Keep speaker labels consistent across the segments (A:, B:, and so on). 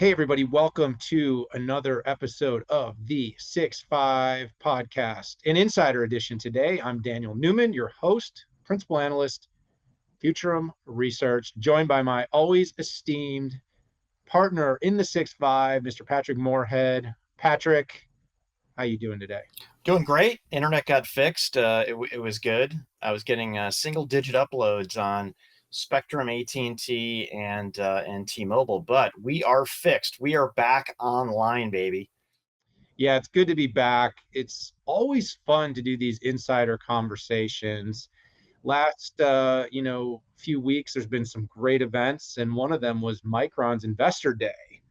A: Hey, everybody, welcome to another episode of the 6-5 podcast, an insider edition today. I'm Daniel Newman, your host, principal analyst, Futurum Research, joined by my always esteemed partner in the 6-5, Mr. Patrick Moorhead. Patrick, how you doing today?
B: Doing great. Internet got fixed. It was good. I was getting single-digit uploads on Spectrum, AT&T, and T-Mobile, but we are fixed. We are back online, baby.
A: Yeah, it's good to be back. It's always fun to do these insider conversations. Last few weeks there's been some great events, and one of them was Micron's Investor Day.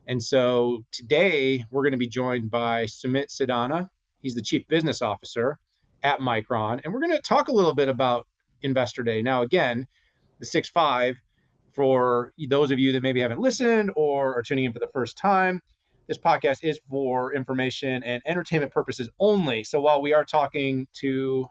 A: And so today we're going to be joined by Sumit Sadana. He's the chief business officer at Micron, and we're going to talk a little bit about Investor Day. Now, again, the 6-5, for those of you that maybe haven't listened or are tuning in for the first time, this podcast is for information and entertainment purposes only. So while we are talking to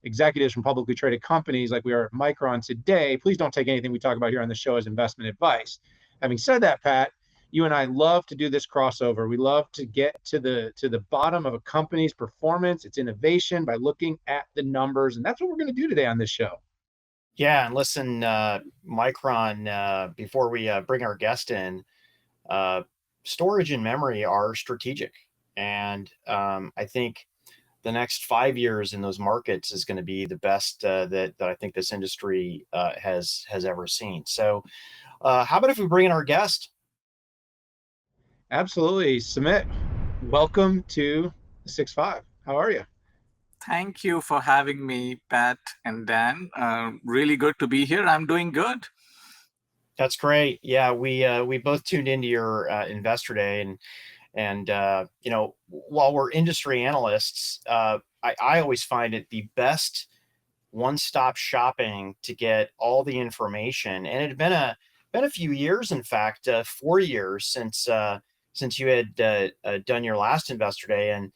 A: executives from publicly traded companies like we are at Micron today, please don't take anything we talk about here on the show as investment advice. Having said that, Pat, you and I love to do this crossover. We love to get to the bottom of a company's performance, its innovation, by looking at the numbers, and that's what we're going to do today on this show.
B: Yeah, and listen, Micron, before we bring our guest in, storage and memory are strategic. And I think the next 5 years in those markets is going to be the best that I think this industry has ever seen. So how about if we bring in our guest?
A: Absolutely. Sumit, welcome to the 6-5. How are you?
C: Thank you for having me, Pat and Dan. Really good to be here. I'm doing good.
B: That's great. Yeah, we both tuned into your Investor Day, and while we're industry analysts, I always find it the best one-stop shopping to get all the information. And it had been a few years, in fact, 4 years since you had done your last Investor Day. And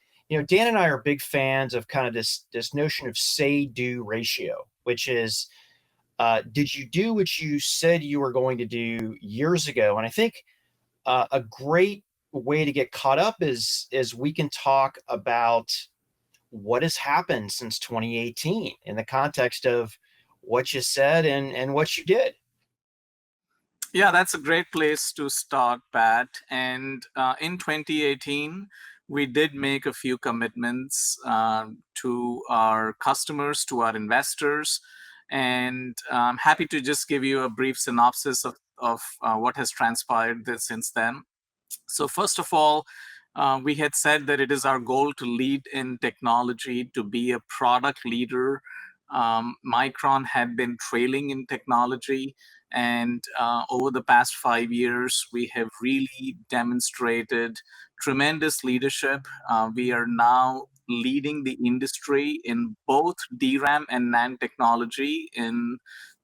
B: Dan and I are big fans of kind of this notion of say-do ratio, which is, did you do what you said you were going to do years ago? And I think a great way to get caught up is we can talk about what has happened since 2018 in the context of what you said and what you did.
C: Yeah, that's a great place to start, Pat. And in 2018, we did make a few commitments to our customers, to our investors. And I'm happy to just give you a brief synopsis of what has transpired since then. So first of all, we had said that it is our goal to lead in technology, to be a product leader. Micron had been trailing in technology, and over the past 5 years, we have really demonstrated tremendous leadership. We are now leading the industry in both DRAM and NAND technology in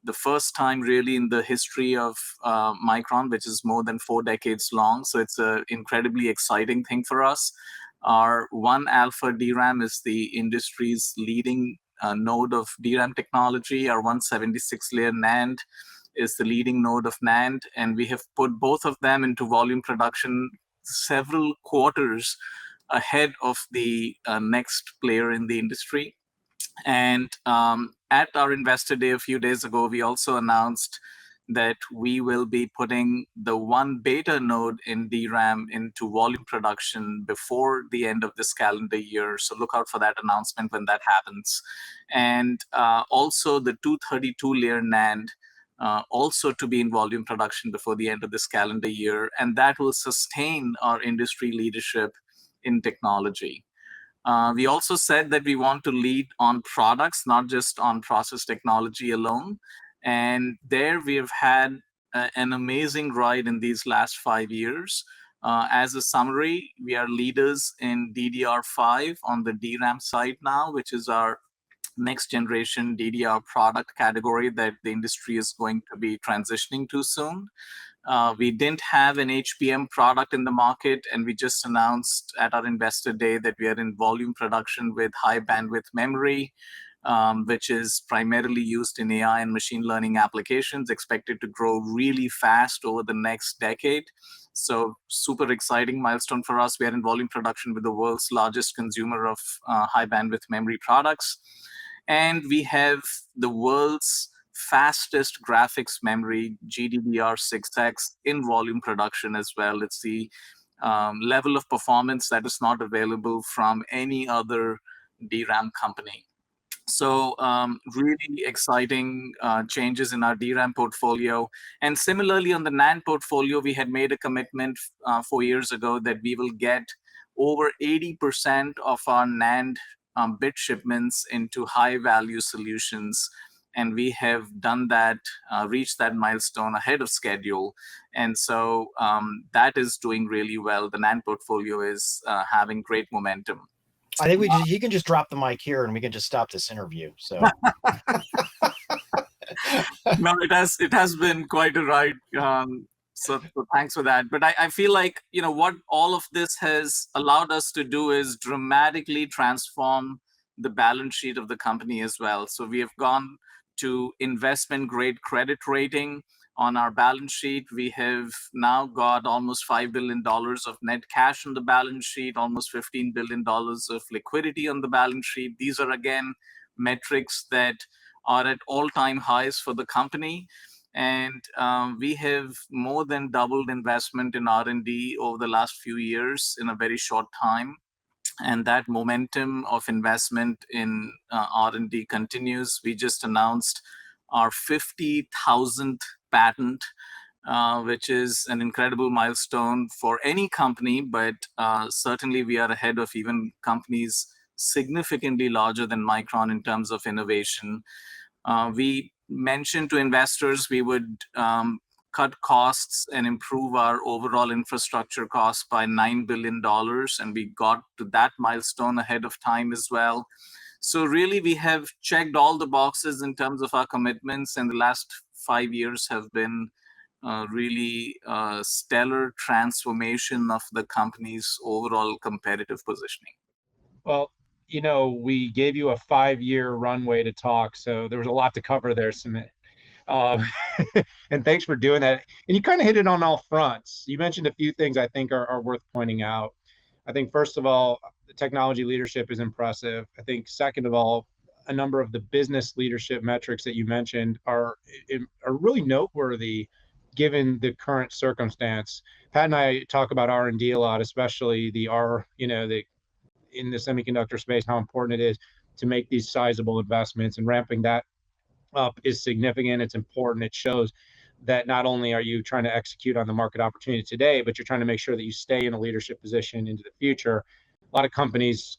C: the first time really in the history of Micron, which is more than 4 decades long. So it's an incredibly exciting thing for us. Our 1 alpha DRAM is the industry's leading node of DRAM technology. Our 176-layer NAND is the leading node of NAND. And we have put both of them into volume production several quarters ahead of the next player in the industry. And at our Investor Day a few days ago, we also announced that we will be putting the 1 beta node in DRAM into volume production before the end of this calendar year. So look out for that announcement when that happens. And also the 232-layer NAND also to be in volume production before the end of this calendar year. And that will sustain our industry leadership in technology. We also said that we want to lead on products, not just on process technology alone. And there we have had an amazing ride in these last 5 years. As a summary, we are leaders in DDR5 on the DRAM side now, which is our next generation DDR product category that the industry is going to be transitioning to soon. We didn't have an HBM product in the market, and we just announced at our Investor Day that we are in volume production with high bandwidth memory, which is primarily used in AI and machine learning applications, expected to grow really fast over the next decade. So super exciting milestone for us. We are in volume production with the world's largest consumer of high bandwidth memory products. And we have the world's fastest graphics memory, GDDR6X, in volume production as well. It's the level of performance that is not available from any other DRAM company. So really exciting changes in our DRAM portfolio. And similarly, on the NAND portfolio, we had made a commitment 4 years ago that we will get over 80% of our NAND bit shipments into high-value solutions. And we have done that, reached that milestone ahead of schedule. And so that is doing really well. The NAND portfolio is having great momentum.
B: I think he can just drop the mic here and we can just stop this interview. So
C: no, it has been quite a ride. So thanks for that. But I feel like, what all of this has allowed us to do is dramatically transform the balance sheet of the company as well. So we have gone to investment grade credit rating on our balance sheet. We have now got almost $5 billion of net cash on the balance sheet, almost $15 billion of liquidity on the balance sheet. These are, again, metrics that are at all-time highs for the company. And we have more than doubled investment in R&D over the last few years in a very short time. And that momentum of investment in R&D continues. We just announced our 50,000th patent, which is an incredible milestone for any company, but certainly we are ahead of even companies significantly larger than Micron in terms of innovation. We mentioned to investors we would cut costs and improve our overall infrastructure costs by $9 billion, and we got to that milestone ahead of time as well. So really, we have checked all the boxes in terms of our commitments, and the last 5 years have been really stellar transformation of the company's overall competitive positioning.
A: Well, we gave you a 5-year runway to talk, so there was a lot to cover there, Sumit. And thanks for doing that. And you kind of hit it on all fronts. You mentioned a few things I think are worth pointing out. I think, first of all, the technology leadership is impressive. I think, second of all, a number of the business leadership metrics that you mentioned are really noteworthy given the current circumstance. Pat and I talk about R&D a lot, especially the in the semiconductor space, how important it is to make these sizable investments, and ramping that up is significant. It's important. It shows that not only are you trying to execute on the market opportunity today, but you're trying to make sure that you stay in a leadership position into the future. A lot of companies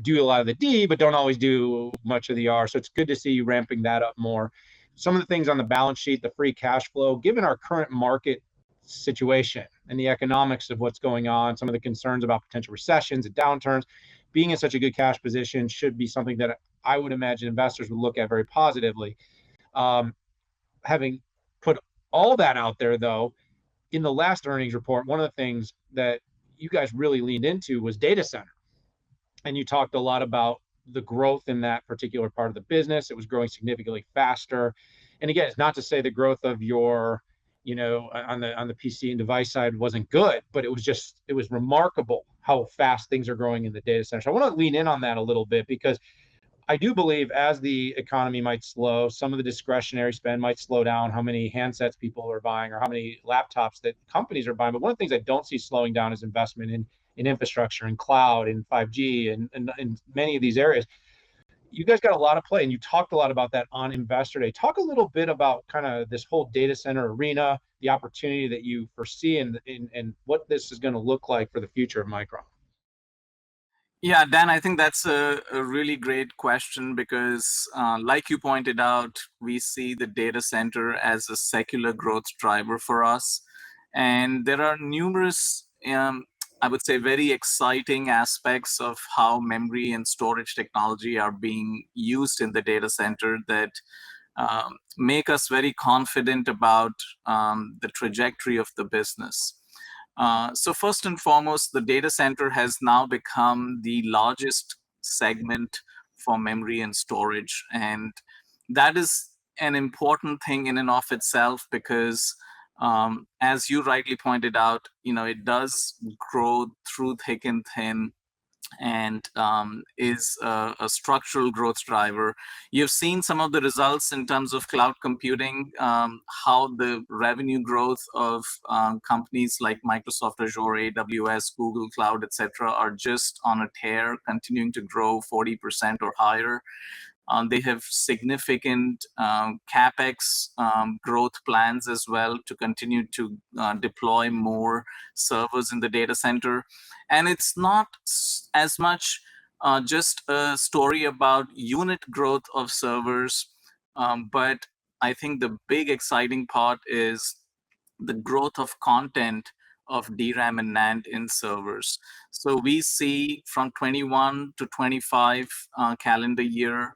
A: do a lot of the D, but don't always do much of the R. So it's good to see you ramping that up more. Some of the things on the balance sheet, the free cash flow, given our current market situation and the economics of what's going on, some of the concerns about potential recessions and downturns, being in such a good cash position should be something that I would imagine investors would look at very positively. Having put all that out there, though, in the last earnings report, one of the things that you guys really leaned into was data center. And you talked a lot about the growth in that particular part of the business. It was growing significantly faster. And again, it's not to say the growth of your, on the PC and device side wasn't good, but it was remarkable how fast things are growing in the data center. So I want to lean in on that a little bit, because I do believe as the economy might slow, some of the discretionary spend might slow down, how many handsets people are buying or how many laptops that companies are buying. But one of the things I don't see slowing down is investment in infrastructure and cloud and 5G and many of these areas. You guys got a lot of play, and you talked a lot about that on Investor Day. Talk a little bit about kind of this whole data center arena, the opportunity that you foresee, and what this is going to look like for the future of Micron.
C: Yeah, Dan, I think that's a really great question, because like you pointed out, we see the data center as a secular growth driver for us. And there are numerous, I would say, very exciting aspects of how memory and storage technology are being used in the data center that make us very confident about the trajectory of the business. So first and foremost, the data center has now become the largest segment for memory and storage. And that is an important thing in and of itself, because As you rightly pointed out, it does grow through thick and thin, and is a structural growth driver. You've seen some of the results in terms of cloud computing, how the revenue growth of companies like Microsoft Azure, AWS, Google Cloud, etc., are just on a tear, continuing to grow 40% or higher. They have significant CapEx growth plans as well to continue to deploy more servers in the data center. And it's not as much just a story about unit growth of servers, but I think the big exciting part is the growth of content of DRAM and NAND in servers. So we see from 21 to 25 calendar year,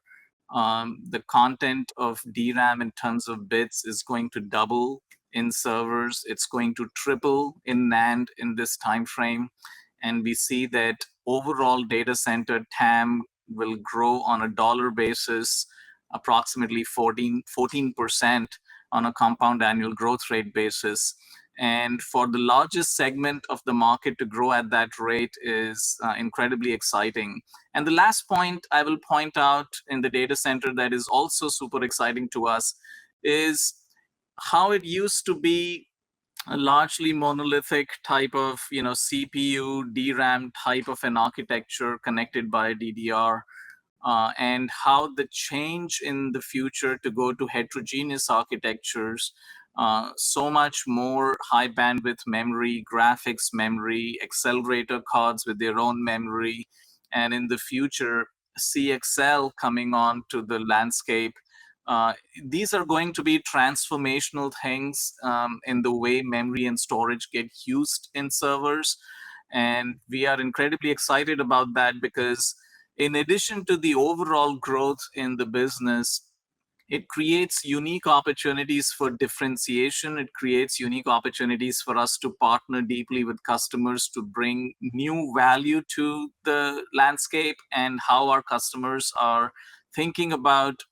C: the content of DRAM in terms of bits is going to double in servers. It's going to triple in NAND in this time frame. And we see that overall data center TAM will grow on a dollar basis approximately 14% on a compound annual growth rate basis. And for the largest segment of the market to grow at that rate is incredibly exciting. And the last point I will point out in the data center that is also super exciting to us is how it used to be a largely monolithic type of CPU, DRAM type of an architecture connected by DDR, and how the change in the future to go to heterogeneous architectures, so much more high bandwidth memory, graphics memory, accelerator cards with their own memory, and in the future, CXL coming on to the landscape. These are going to be transformational things in the way memory and storage get used in servers. And we are incredibly excited about that because in addition to the overall growth in the business, it creates unique opportunities for differentiation. It creates unique opportunities for us to partner deeply with customers to bring new value to the landscape and how our customers are thinking about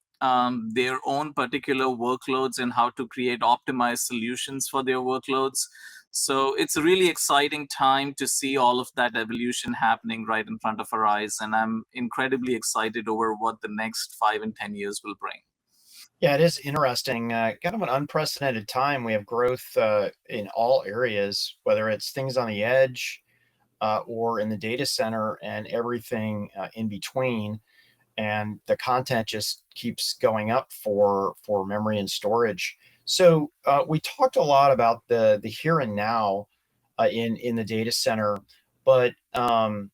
C: their own particular workloads and how to create optimized solutions for their workloads. So it's a really exciting time to see all of that evolution happening right in front of our eyes. And I'm incredibly excited over what the next 5 and 10 years will bring.
B: Yeah, it is interesting. Kind of an unprecedented time. We have growth in all areas, whether it's things on the edge or in the data center and everything in between. And the content just keeps going up for memory and storage. So we talked a lot about the here and now in the data center, but what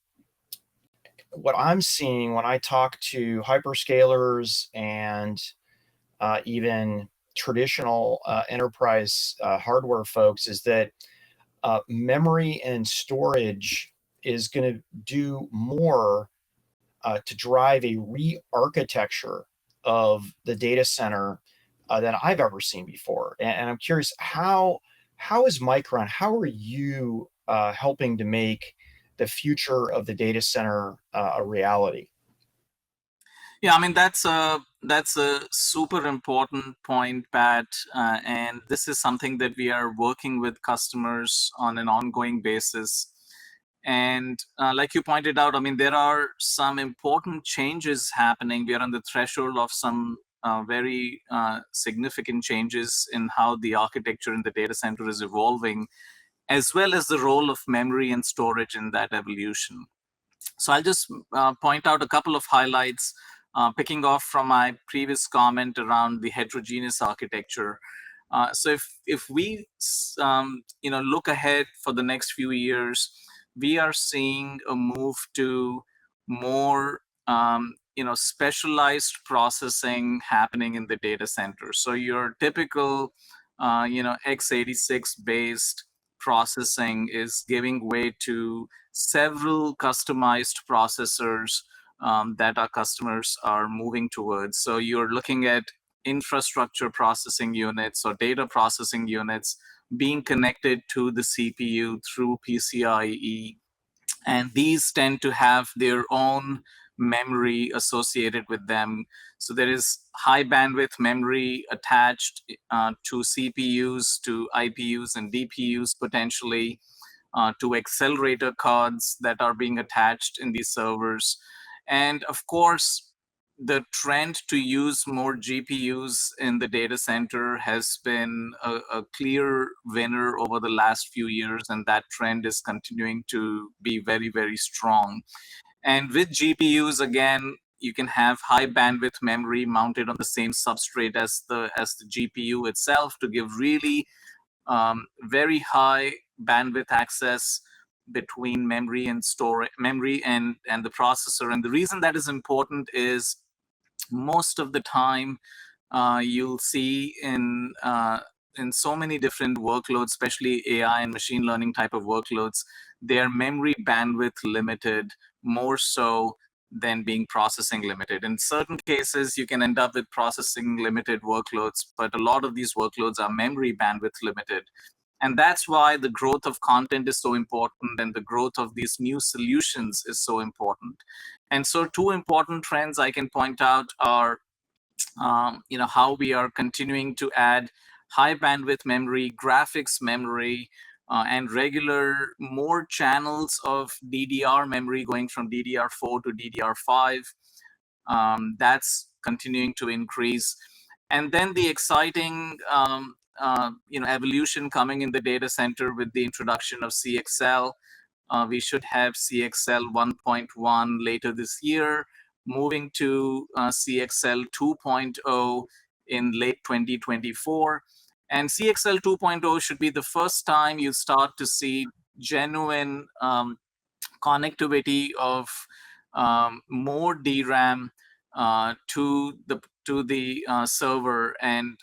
B: I'm seeing when I talk to hyperscalers and even traditional enterprise hardware folks is that memory and storage is going to do more to drive a re-architecture of the data center than I've ever seen before. And I'm curious, how is Micron, how are you helping to make the future of the data center a reality?
C: Yeah, I mean that's a super important point, Pat, and this is something that we are working with customers on an ongoing basis. And like you pointed out, I mean there are some important changes happening. We are on the threshold of some very significant changes in how the architecture in the data center is evolving, as well as the role of memory and storage in that evolution. So I'll just point out a couple of highlights, picking off from my previous comment around the heterogeneous architecture. So if we look ahead for the next few years, we are seeing a move to more specialized processing happening in the data center. So your typical x86 based processing is giving way to several customized processors that our customers are moving towards. So you're looking at infrastructure processing units or data processing units being connected to the CPU through PCIe. And these tend to have their own memory associated with them. So there is high bandwidth memory attached to CPUs, to IPUs and DPUs potentially, to accelerator cards that are being attached in these servers. And of course, the trend to use more GPUs in the data center has been a clear winner over the last few years, and that trend is continuing to be very, very strong. And with GPUs, again, you can have high bandwidth memory mounted on the same substrate as the GPU itself to give really very high bandwidth access between memory and storage, memory and the processor. And the reason that is important is most of the time you'll see in so many different workloads, especially AI and machine learning type of workloads, they're memory bandwidth limited more so than being processing limited. In certain cases, you can end up with processing limited workloads, but a lot of these workloads are memory bandwidth limited. And that's why the growth of content is so important and the growth of these new solutions is so important. And so two important trends I can point out are how we are continuing to add high bandwidth memory, graphics memory, and regular more channels of DDR memory going from DDR4 to DDR5. That's continuing to increase. And then the exciting evolution coming in the data center with the introduction of CXL. We should have CXL 1.1 later this year, moving to CXL 2.0 in late 2024. And CXL 2.0 should be the first time you start to see genuine connectivity of more DRAM to the server, and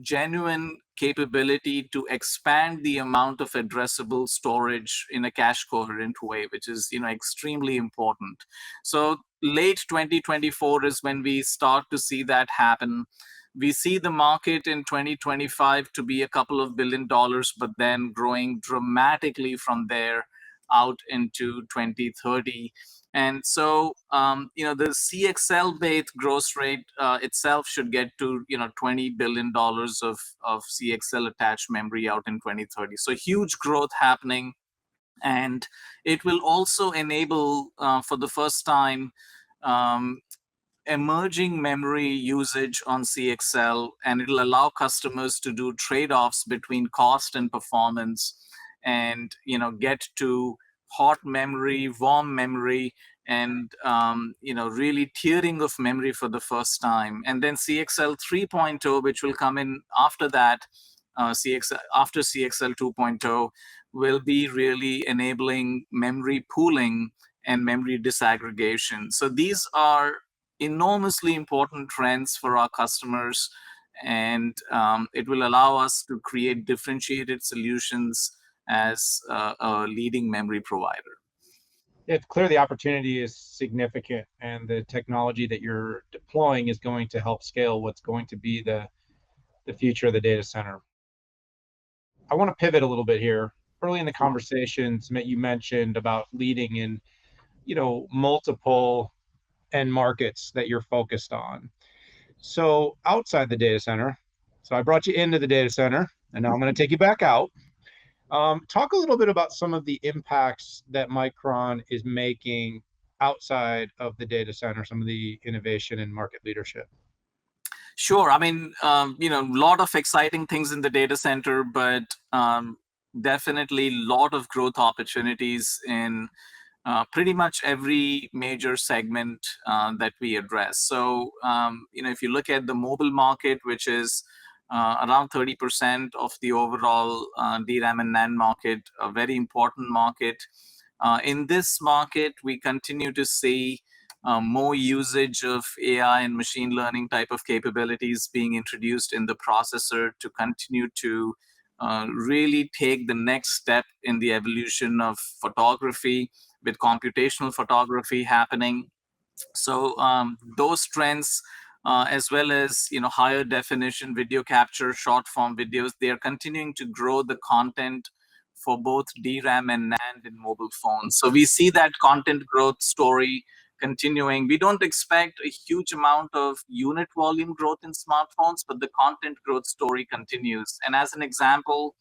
C: genuine capability to expand the amount of addressable storage in a cache coherent way, which is extremely important. So late 2024 is when we start to see that happen. We see the market in 2025 to be a couple of $2 billion, but then growing dramatically from there out into 2030. And so, the CXL based growth rate itself should get to, $20 billion of CXL attached memory out in 2030. So huge growth happening. And it will also enable, for the first time, emerging memory usage on CXL, and it'll allow customers to do trade-offs between cost and performance, and get to hot memory, warm memory, and really tiering of memory for the first time. And then CXL 3.0, which will come in after that, after CXL 2.0, will be really enabling memory pooling and memory disaggregation. So these are enormously important trends for our customers, and it will allow us to create differentiated solutions as a leading memory provider.
A: It's clear the opportunity is significant, and the technology that you're deploying is going to help scale what's going to be the future of the data center. I want to pivot a little bit here. Early in the conversation, Sumit, you mentioned about leading in, multiple end markets that you're focused on. So outside the data center, so I brought you into the data center, and now I'm going to take you back out. Talk a little bit about some of the impacts that Micron is making outside of the data center, some of the innovation and market leadership.
C: Sure. I mean, a lot of exciting things in the data center, but definitely a lot of growth opportunities in pretty much every major segment that we address. So, if you look at the mobile market, which is around 30% of the overall DRAM and NAND market, a very important market. In this market, we continue to see more usage of AI and machine learning type of capabilities being introduced in the processor to continue to really take the next step in the evolution of photography, with computational photography happening. So those trends, as well as higher definition video capture, short form videos, they are continuing to grow the content for both DRAM and NAND in mobile phones. So we see that content growth story continuing. We don't expect a huge amount of unit volume growth in smartphones, but the content growth story continues. And as an example,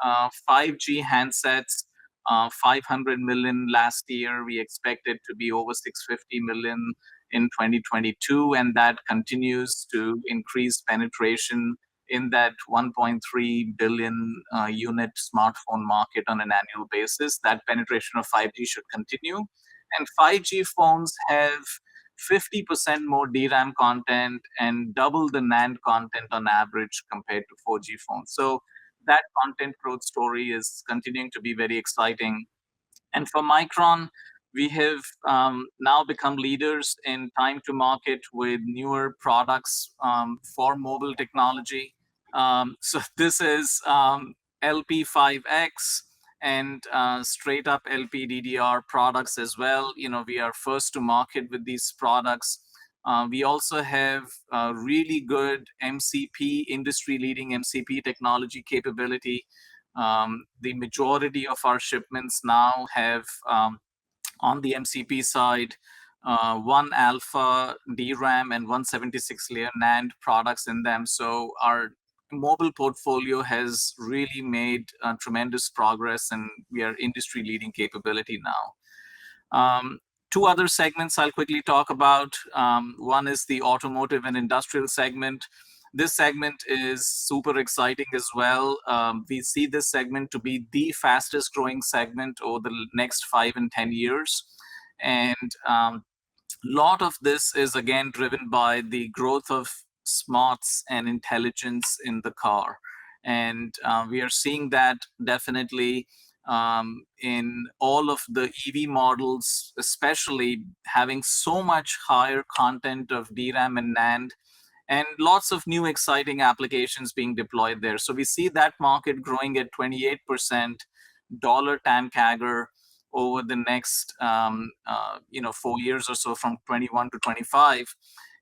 C: 5G handsets, 500 million last year. We expect it to be over 650 million in 2022, and that continues to increase penetration in that 1.3 billion unit smartphone market on an annual basis. That penetration of 5G should continue. And 5G phones have 50% more DRAM content and double the NAND content on average compared to 4G phones. So that content growth story is continuing to be very exciting. And for Micron, we have now become leaders in time to market with newer products for mobile technology. So this is LP5X and straight up LPDDR products as well. We are first to market with these products. We also have really good MCP, industry-leading MCP technology capability. The majority of our shipments now have, on the MCP side, 1 alpha DRAM and 176-layer NAND products in them. So our mobile portfolio has really made tremendous progress, and we are industry-leading capability now. Two other segments I'll quickly talk about. One is the automotive and industrial segment. This segment is super exciting as well. We see this segment to be the fastest growing segment over the next 5 and 10 years. And a lot of this is again driven by the growth of smarts and intelligence in the car. And we are seeing that definitely in all of the EV models, especially having so much higher content of DRAM and NAND, and lots of new exciting applications being deployed there. So we see that market growing at 28% dollar TAM CAGR over the next 4 years or so, from 21 to 25.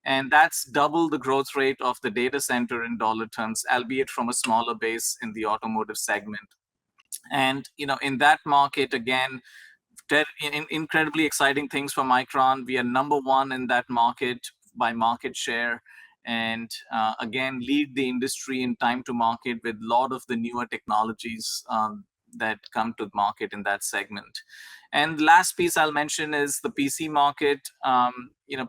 C: And that's double the growth rate of the data center in dollar terms, albeit from a smaller base in the automotive segment. And in that market, again, incredibly exciting things for Micron. We are number one in that market by market share, and again, lead the industry in time to market with a lot of the newer technologies that come to market in that segment. And the last piece I'll mention is the PC market.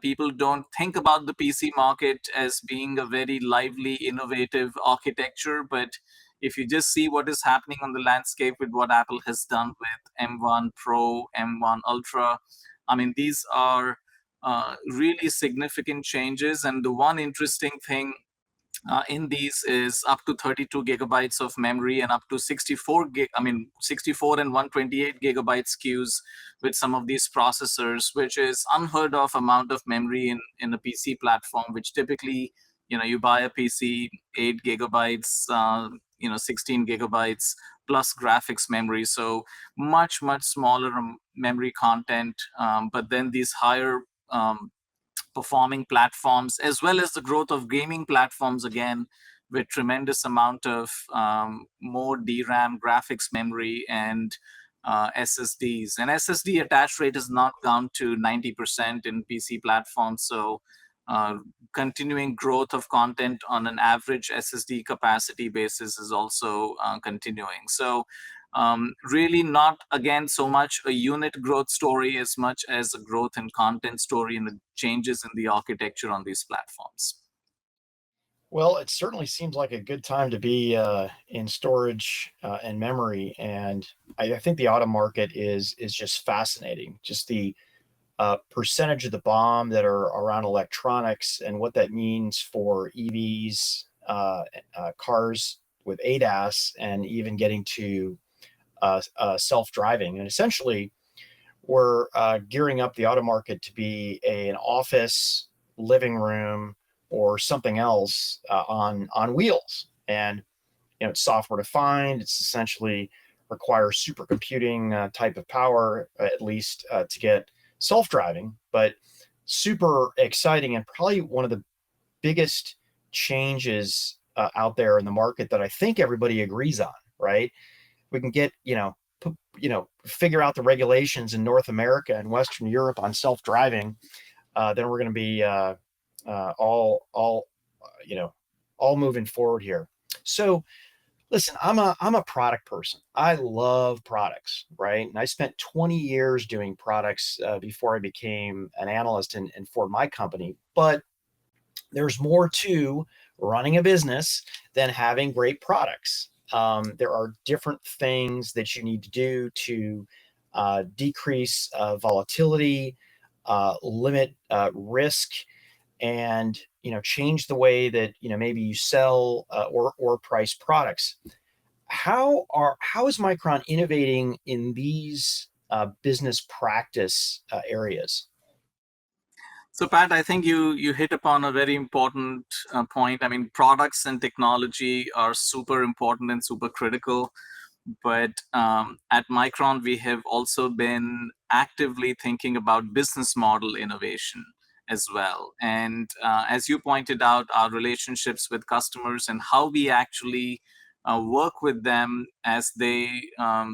C: People don't think about the PC market as being a very lively, innovative architecture, but if you just see what is happening on the landscape with what Apple has done with M1 Pro, M1 Ultra, I mean, these are really significant changes. And the one interesting thing in these is up to 32 gigabytes of memory and up to 64 and 128 gigabyte SKUs with some of these processors, which is unheard of amount of memory in a PC platform, which typically, you buy a PC, 8 gigabytes, 16 gigabytes plus graphics memory. So much, much smaller memory content. But then these higher performing platforms, as well as the growth of gaming platforms, again, with tremendous amount of more DRAM, graphics memory, and SSDs. And SSD attach rate has not gone to 90% in PC platforms. So continuing growth of content on an average SSD capacity basis is also continuing. So really not, again, so much a unit growth story as much as a growth in content story and the changes in the architecture on these platforms.
B: Well, it certainly seems like a good time to be in storage and memory. And I think the auto market is just fascinating. Just the percentage of the BOM that are around electronics and what that means for EVs, cars with ADAS, and even getting to self-driving. And essentially, we're gearing up the auto market to be an office, living room, or something else on wheels. And it's software defined. It's essentially requires supercomputing type of power, at least to get self-driving, but super exciting, and probably one of the biggest changes out there in the market that I think everybody agrees on, right? We can get, figure out the regulations in North America and Western Europe on self-driving, then we're going to be all moving forward here. So listen, I'm a product person. I love products, right? And I spent 20 years doing products before I became an analyst and for my company. But there's more to running a business than having great products. There are different things that you need to do to decrease volatility, limit risk, and change the way that maybe you sell or price products. How is Micron innovating in these business practice areas?
C: So, Pat, I think you hit upon a very important point. I mean, products and technology are super important and super critical. But at Micron, we have also been actively thinking about business model innovation as well. And as you pointed out, our relationships with customers and how we actually work with them as they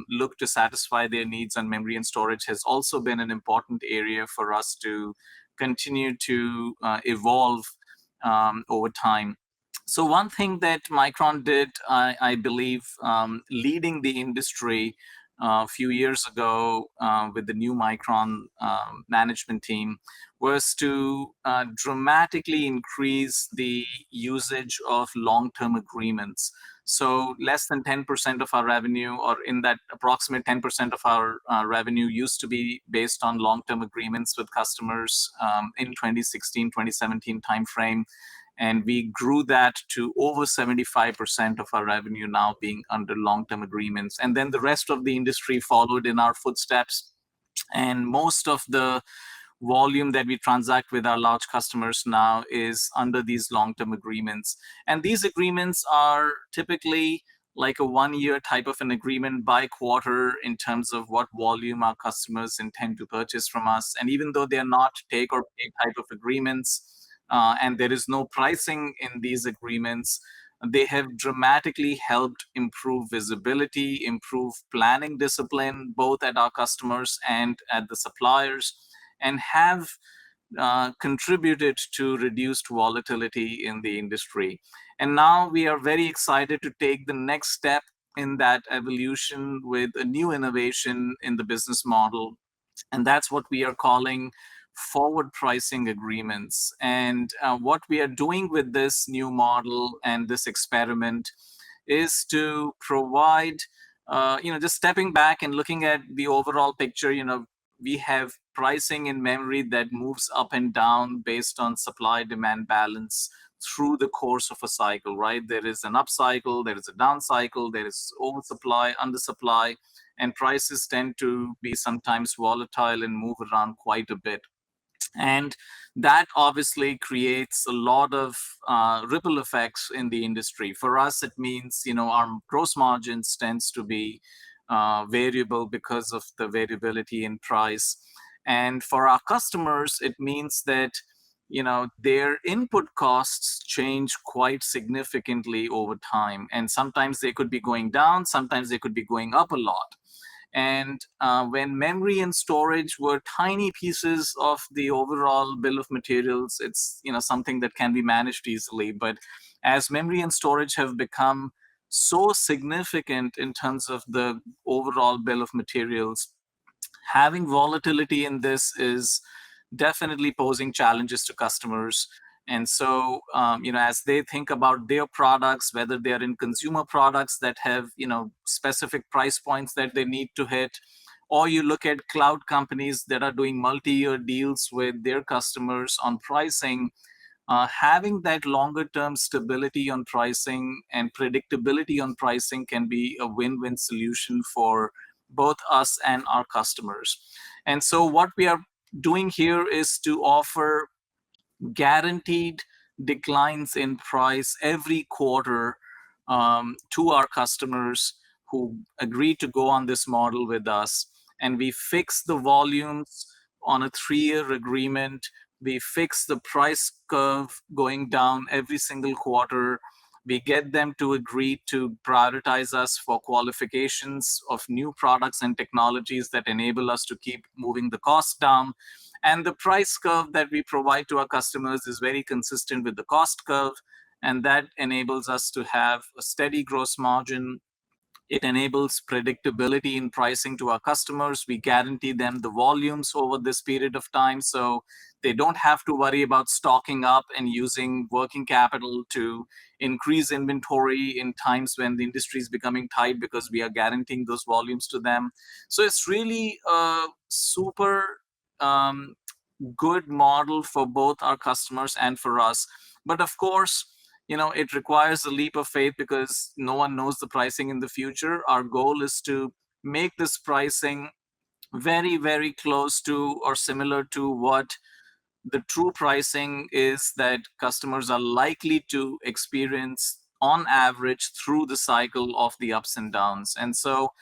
C: look to satisfy their needs on memory and storage has also been an important area for us to continue to evolve over time. So one thing that Micron did, I believe, leading the industry a few years ago with the new Micron management team, was to dramatically increase the usage of long-term agreements. So less than 10% of our revenue, or in that approximate 10% of our revenue, used to be based on long-term agreements with customers in 2016, 2017 timeframe. And we grew that to over 75% of our revenue now being under long-term agreements. And then the rest of the industry followed in our footsteps. And most of the volume that we transact with our large customers now is under these long-term agreements. And these agreements are typically like a 1-year type of an agreement by quarter in terms of what volume our customers intend to purchase from us. And even though they're not take or pay type of agreements, and there is no pricing in these agreements, they have dramatically helped improve visibility, improve planning discipline, both at our customers and at the suppliers, and have contributed to reduced volatility in the industry. And now we are very excited to take the next step in that evolution with a new innovation in the business model. And that's what we are calling forward pricing agreements. And what we are doing with this new model and this experiment is to provide, just stepping back and looking at the overall picture. We have pricing in memory that moves up and down based on supply demand balance through the course of a cycle, right? There is an up cycle, there is a down cycle, there is oversupply, undersupply, and prices tend to be sometimes volatile and move around quite a bit. And that obviously creates a lot of ripple effects in the industry. For us, it means, our gross margins tends to be variable because of the variability in price. And for our customers, it means that, their input costs change quite significantly over time. And sometimes they could be going down, sometimes they could be going up a lot. And when memory and storage were tiny pieces of the overall bill of materials, it's something that can be managed easily. But as memory and storage have become so significant in terms of the overall bill of materials, having volatility in this is definitely posing challenges to customers. And so, as they think about their products, whether they are in consumer products that have, specific price points that they need to hit, or you look at cloud companies that are doing multi-year deals with their customers on pricing, having that longer term stability on pricing and predictability on pricing can be a win-win solution for both us and our customers. And so what we are doing here is to offer guaranteed declines in price every quarter to our customers who agree to go on this model with us. And we fix the volumes on a 3-year agreement. We fix the price curve going down every single quarter. We get them to agree to prioritize us for qualifications of new products and technologies that enable us to keep moving the cost down. And the price curve that we provide to our customers is very consistent with the cost curve. And that enables us to have a steady gross margin. It enables predictability in pricing to our customers. We guarantee them the volumes over this period of time, so they don't have to worry about stocking up and using working capital to increase inventory in times when the industry is becoming tight, because we are guaranteeing those volumes to them. So it's really a super good model for both our customers and for us. But of course, it requires a leap of faith, because no one knows the pricing in the future. Our goal is to make this pricing very, very close to or similar to what the true pricing is that customers are likely to experience on average through the cycle of the ups and downs. And so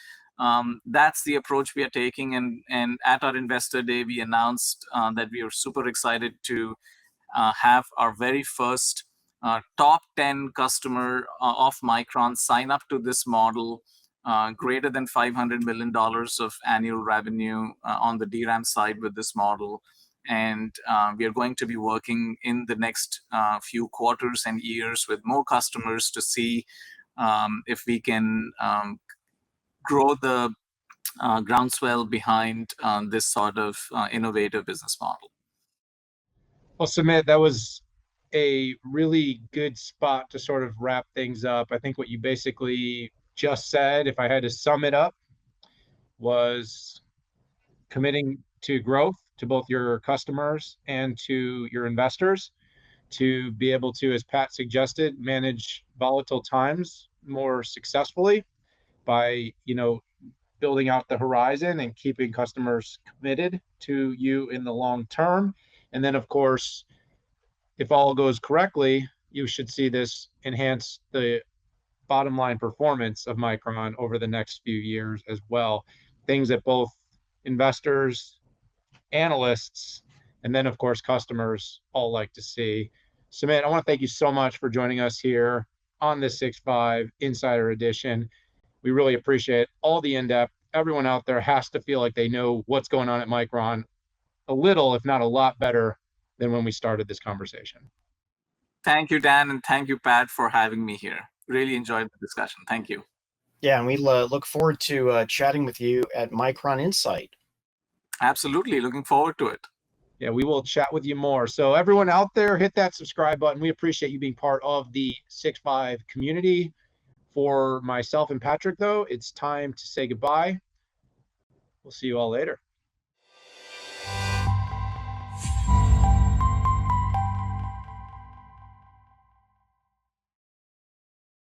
C: that's the approach we are taking. And at our Investor Day, we announced that we are super excited to have our very first top 10 customer of Micron sign up to this model, greater than $500 million of annual revenue on the DRAM side with this model. And we are going to be working in the next few quarters and years with more customers to see if we can grow the groundswell behind this sort of innovative business model.
A: Well, Sumit, that was a really good spot to sort of wrap things up. I think what you basically just said, if I had to sum it up, was committing to growth to both your customers and to your investors to be able to, as Pat suggested, manage volatile times more successfully by, building out the horizon and keeping customers committed to you in the long term. And then, of course, if all goes correctly, you should see this enhance the bottom line performance of Micron over the next few years as well. Things that both investors, analysts, and then, of course, customers all like to see. Sumit, I want to thank you so much for joining us here on this 6.5 Insider Edition. We really appreciate all the in-depth. Everyone out there has to feel like they know what's going on at Micron a little, if not a lot better than when we started this conversation.
C: Thank you, Dan, and thank you, Pat, for having me here. Really enjoyed the discussion. Thank you.
B: Yeah, and we look forward to chatting with you at Micron Insight.
C: Absolutely. Looking forward to it.
A: Yeah, we will chat with you more. So everyone out there, hit that subscribe button. We appreciate you being part of the 6.5 community. For myself and Patrick, though, it's time to say goodbye. We'll see you all later.